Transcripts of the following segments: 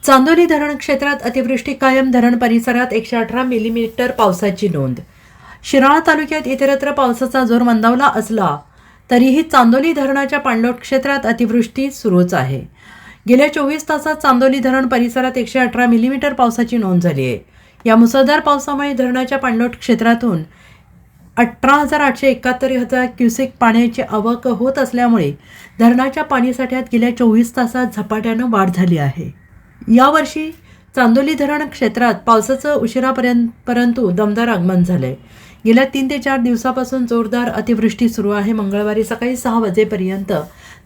चांदोली धरण क्षेत्रात अतिवृष्टी कायम. धरण परिसरात 118 मिलीमीटर पावसाची नोंद. शिराळा तालुक्यात इतरत्र पावसाचा जोर मंदावला असला तरीही चांदोली धरणाच्या पाणलोट क्षेत्रात अतिवृष्टी सुरूच आहे. गेल्या 24 तासात चांदोली धरण परिसरात 118 मिलीमीटर पावसाची नोंद झाली आहे. या मुसळधार पावसामुळे धरणाच्या पाणलोट क्षेत्रातून 18,871 क्युसेक पाण्याची आवक होत असल्यामुळे धरणाच्या पाणीसाठ्यात गेल्या 24 तासात झपाट्यानं वाढ झाली आहे. यावर्षी चांदोली धरण क्षेत्रात पावसाचं परंतु दमदार आगमन झालंय. गेल्या 3 ते 4 दिवसापासून जोरदार अतिवृष्टी सुरू आहे. मंगळवारी सकाळी 6 वाजेपर्यंत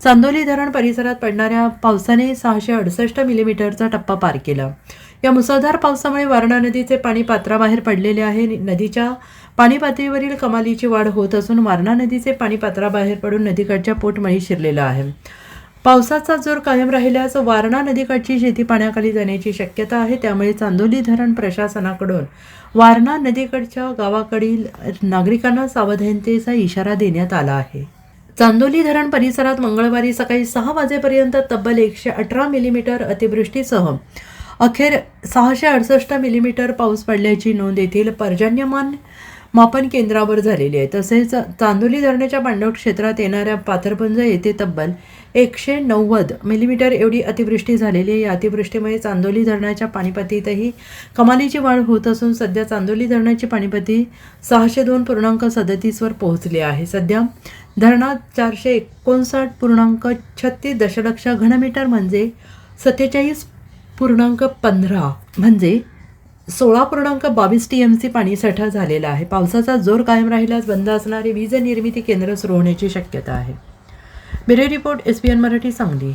चांदोली धरण परिसरात पडणाऱ्या पावसाने 668 मिलीमीटरचा टप्पा पार केला. या मुसळधार पावसामुळे वारणा नदीचे पाणी पात्राबाहेर पडलेले आहे. नदीच्या पाणी पातळीवरील कमालीची वाढ होत असून वारणा नदीचे पाणी पात्राबाहेर पडून नदीकाठच्या पोटमळी शिरलेलं आहे. पावसाचा जोर कायम राहिल्यास वारणा नदीकाठची शेती पाण्याखाली जाण्याची शक्यता आहे. त्यामुळे चांदोली धरण प्रशासनाकडून वारणा नदीकडच्या गावाकडील नागरिकांना सावधानतेचा इशारा देण्यात आला आहे. चांदोली धरण परिसरात मंगळवारी सकाळी 6 वाजेपर्यंत तब्बल 118 मिलीमीटर अतिवृष्टीसह अखेर 668 मिलीमीटर पाऊस पडल्याची नोंद येथील पर्जन्यमान मापन केंद्रावर झालेली आहे. तसेच चांदोली धरणाच्या पाणलोट क्षेत्रात येणाऱ्या पाथरपुंज येथे तब्बल 190 मिलीमीटर एवढी अतिवृष्टी झालेली आहे. या अतिवृष्टीमुळे चांदोली धरणाच्या पाणीपातळीतही कमालीची वाढ होत असून सध्या चांदोली धरणाची पाणीपातळी 602.37 वर पोहोचली आहे. सध्या धरणात 459.36 दशलक्ष घनमीटर म्हणजे 47.15 म्हणजे 16.22 TMC पाणीसाठा झालेला आहे. पावसाचा जोर कायम राहिल्यास बंद असणारे वीज निर्मिती केंद्र सुरू होण्याची शक्यता आहे. Bureau report SBN Marathi Sangli.